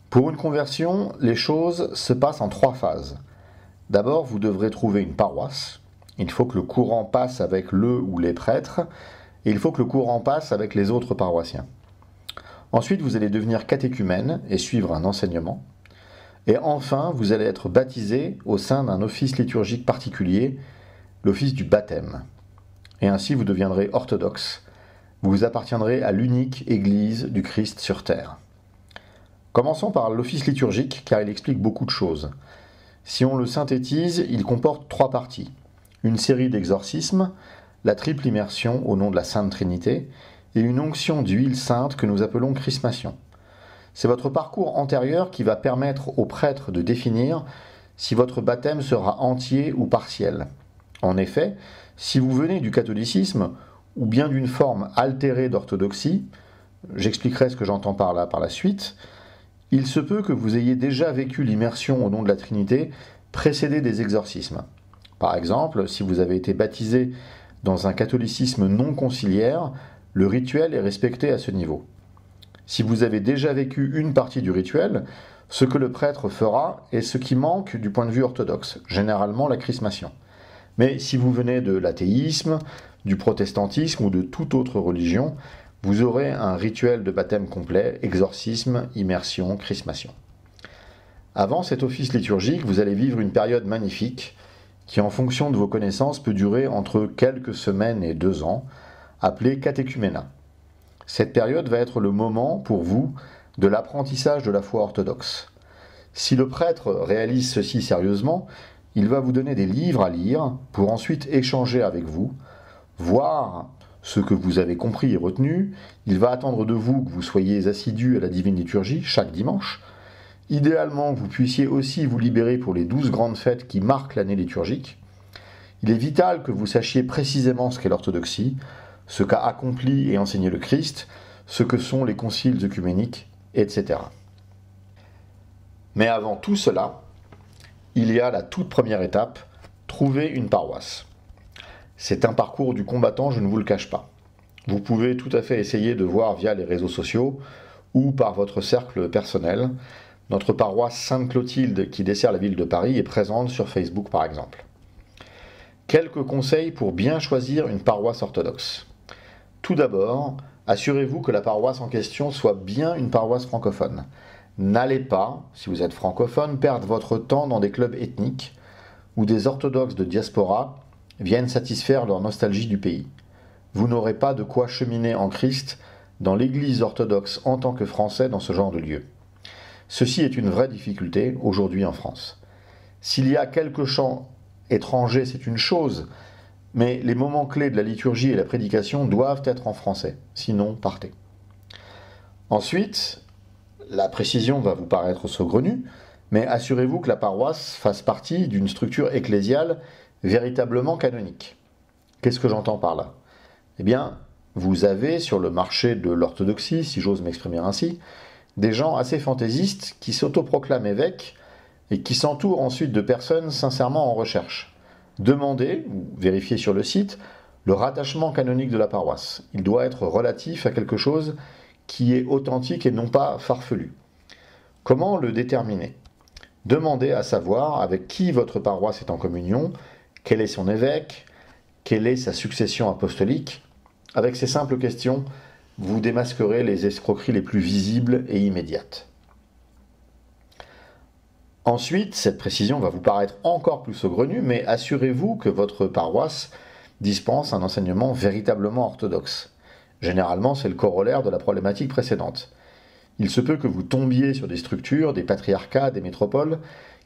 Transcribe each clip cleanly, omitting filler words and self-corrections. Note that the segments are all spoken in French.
Pour une conversion, les choses se passent en 3 phases. D'abord, vous devrez trouver une paroisse. Il faut que le courant passe avec le ou les prêtres, et il faut que le courant passe avec les autres paroissiens. Ensuite, vous allez devenir catéchumène et suivre un enseignement. Et enfin, vous allez être baptisé au sein d'un office liturgique particulier, l'office du baptême. Et ainsi, vous deviendrez orthodoxe. Vous appartiendrez à l'unique Église du Christ sur terre. Commençons par l'office liturgique, car il explique beaucoup de choses. Si on le synthétise, il comporte 3 parties. Une série d'exorcismes, la triple immersion au nom de la Sainte Trinité, et une onction d'huile sainte que nous appelons chrismation. C'est votre parcours antérieur qui va permettre au prêtre de définir si votre baptême sera entier ou partiel. En effet, si vous venez du catholicisme, ou bien d'une forme altérée d'orthodoxie, j'expliquerai ce que j'entends par là par la suite, il se peut que vous ayez déjà vécu l'immersion au nom de la Trinité précédée des exorcismes. Par exemple, si vous avez été baptisé dans un catholicisme non conciliaire, le rituel est respecté à ce niveau. Si vous avez déjà vécu une partie du rituel, ce que le prêtre fera est ce qui manque du point de vue orthodoxe, généralement la chrismation. Mais si vous venez de l'athéisme, du protestantisme ou de toute autre religion, vous aurez un rituel de baptême complet, exorcisme, immersion, chrismation. Avant cet office liturgique, vous allez vivre une période magnifique qui, en fonction de vos connaissances, peut durer entre quelques semaines et 2 ans, appelée catéchuménat. Cette période va être le moment, pour vous, de l'apprentissage de la foi orthodoxe. Si le prêtre réalise ceci sérieusement, il va vous donner des livres à lire pour ensuite échanger avec vous, voir ce que vous avez compris et retenu. Il va attendre de vous que vous soyez assidus à la divine liturgie chaque dimanche. Idéalement, que vous puissiez aussi vous libérer pour les 12 grandes fêtes qui marquent l'année liturgique. Il est vital que vous sachiez précisément ce qu'est l'orthodoxie, ce qu'a accompli et enseigné le Christ, ce que sont les conciles œcuméniques, etc. Mais avant tout cela, il y a la toute première étape, trouver une paroisse. C'est un parcours du combattant, je ne vous le cache pas. Vous pouvez tout à fait essayer de voir via les réseaux sociaux ou par votre cercle personnel. Notre paroisse Sainte-Clotilde, qui dessert la ville de Paris, est présente sur Facebook par exemple. Quelques conseils pour bien choisir une paroisse orthodoxe. Tout d'abord, assurez-vous que la paroisse en question soit bien une paroisse francophone. N'allez pas, si vous êtes francophone, perdre votre temps dans des clubs ethniques où des orthodoxes de diaspora viennent satisfaire leur nostalgie du pays. Vous n'aurez pas de quoi cheminer en Christ dans l'Église orthodoxe en tant que Français dans ce genre de lieu. Ceci est une vraie difficulté aujourd'hui en France. S'il y a quelques chants étrangers, c'est une chose, mais les moments clés de la liturgie et la prédication doivent être en français, sinon partez. Ensuite, la précision va vous paraître saugrenue, mais assurez-vous que la paroisse fasse partie d'une structure ecclésiale véritablement canonique. Qu'est-ce que j'entends par là? Eh bien, vous avez sur le marché de l'orthodoxie, si j'ose m'exprimer ainsi, des gens assez fantaisistes qui s'autoproclament évêques et qui s'entourent ensuite de personnes sincèrement en recherche. Demandez, ou vérifiez sur le site, le rattachement canonique de la paroisse. Il doit être relatif à quelque chose qui est authentique et non pas farfelu. Comment le déterminer? Demandez à savoir avec qui votre paroisse est en communion, quel est son évêque, quelle est sa succession apostolique. Avec ces simples questions, vous démasquerez les escroqueries les plus visibles et immédiates. Ensuite, cette précision va vous paraître encore plus saugrenue, mais assurez-vous que votre paroisse dispense un enseignement véritablement orthodoxe. Généralement, c'est le corollaire de la problématique précédente. Il se peut que vous tombiez sur des structures, des patriarcats, des métropoles,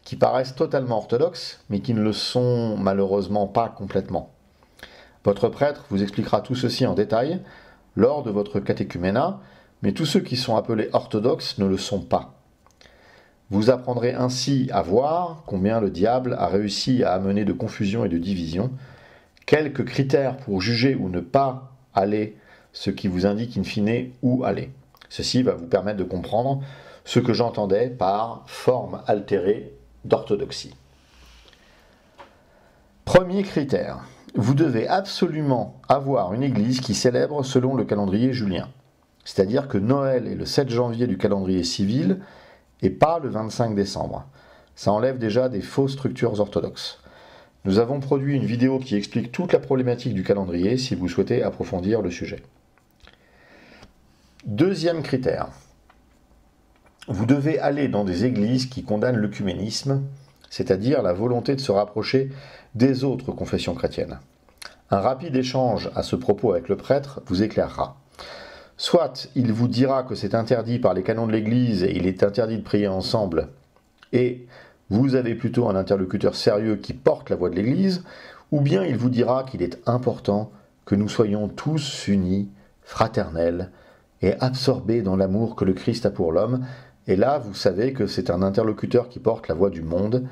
qui paraissent totalement orthodoxes, mais qui ne le sont malheureusement pas complètement. Votre prêtre vous expliquera tout ceci en détail lors de votre catéchuménat, mais tous ceux qui sont appelés orthodoxes ne le sont pas. Vous apprendrez ainsi à voir combien le diable a réussi à amener de confusion et de division, quelques critères pour juger ou ne pas aller, ce qui vous indique in fine où aller. Ceci va vous permettre de comprendre ce que j'entendais par forme altérée d'orthodoxie. Premier critère, vous devez absolument avoir une église qui célèbre selon le calendrier julien. C'est-à-dire que Noël est le 7 janvier du calendrier civil et pas le 25 décembre. Ça enlève déjà des fausses structures orthodoxes. Nous avons produit une vidéo qui explique toute la problématique du calendrier si vous souhaitez approfondir le sujet. Deuxième critère. Vous devez aller dans des églises qui condamnent l'œcuménisme, c'est-à-dire la volonté de se rapprocher des autres confessions chrétiennes. Un rapide échange à ce propos avec le prêtre vous éclairera. Soit il vous dira que c'est interdit par les canons de l'Église et il est interdit de prier ensemble, et vous avez plutôt un interlocuteur sérieux qui porte la voix de l'Église, ou bien il vous dira qu'il est important que nous soyons tous unis, fraternels, et absorbés dans l'amour que le Christ a pour l'homme, et là vous savez que c'est un interlocuteur qui porte la voix du monde,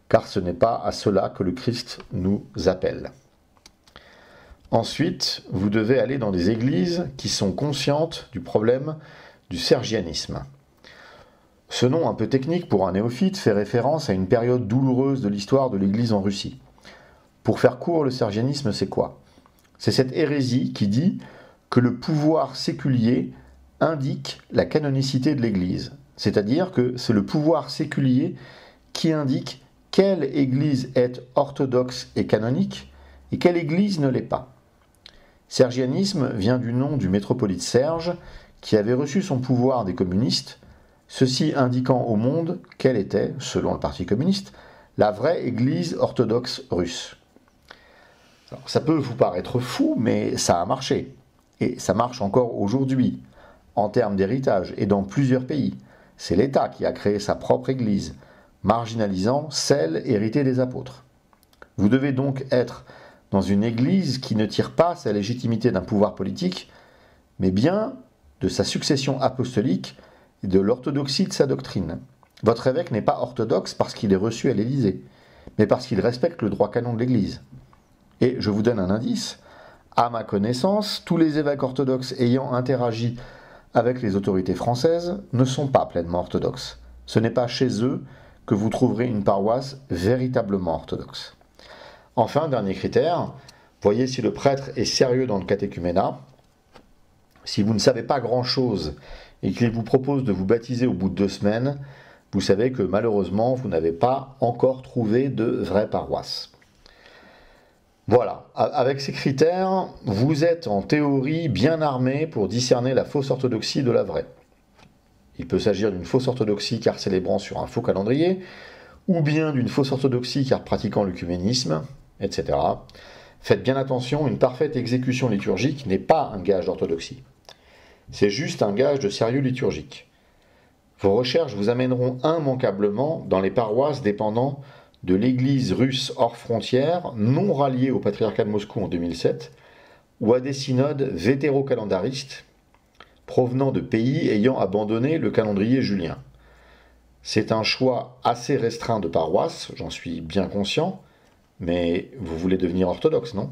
car ce n'est pas à cela que le Christ nous appelle. Ensuite, vous devez aller dans des églises qui sont conscientes du problème du sergianisme. Ce nom un peu technique pour un néophyte fait référence à une période douloureuse de l'histoire de l'Église en Russie. Pour faire court, le sergianisme, c'est quoi? C'est cette hérésie qui dit que le pouvoir séculier indique la canonicité de l'Église. C'est-à-dire que c'est le pouvoir séculier qui indique quelle Église est orthodoxe et canonique et quelle Église ne l'est pas. Sergianisme vient du nom du métropolite Serge qui avait reçu son pouvoir des communistes, ceci indiquant au monde quelle était, selon le Parti communiste, la vraie Église orthodoxe russe. Alors, ça peut vous paraître fou, mais ça a marché. Et ça marche encore aujourd'hui, en termes d'héritage, et dans plusieurs pays. C'est l'État qui a créé sa propre Église, marginalisant celle héritée des apôtres. Vous devez donc être dans une Église qui ne tire pas sa légitimité d'un pouvoir politique, mais bien de sa succession apostolique et de l'orthodoxie de sa doctrine. Votre évêque n'est pas orthodoxe parce qu'il est reçu à l'Élysée, mais parce qu'il respecte le droit canon de l'Église. Et je vous donne un indice, à ma connaissance, tous les évêques orthodoxes ayant interagi avec les autorités françaises ne sont pas pleinement orthodoxes. Ce n'est pas chez eux que vous trouverez une paroisse véritablement orthodoxe. Enfin, dernier critère, voyez si le prêtre est sérieux dans le catéchuménat. Si vous ne savez pas grand-chose et qu'il vous propose de vous baptiser au bout de 2 semaines, vous savez que malheureusement, vous n'avez pas encore trouvé de vraie paroisse. Voilà, avec ces critères, vous êtes en théorie bien armé pour discerner la fausse orthodoxie de la vraie. Il peut s'agir d'une fausse orthodoxie car célébrant sur un faux calendrier, ou bien d'une fausse orthodoxie car pratiquant l'œcuménisme, etc. Faites bien attention, une parfaite exécution liturgique n'est pas un gage d'orthodoxie. C'est juste un gage de sérieux liturgique. Vos recherches vous amèneront immanquablement dans les paroisses dépendant de l'Église russe hors frontières, non ralliée au patriarcat de Moscou en 2007, ou à des synodes vétéro-calendaristes provenant de pays ayant abandonné le calendrier julien. C'est un choix assez restreint de paroisses, j'en suis bien conscient, mais vous voulez devenir orthodoxe, non ?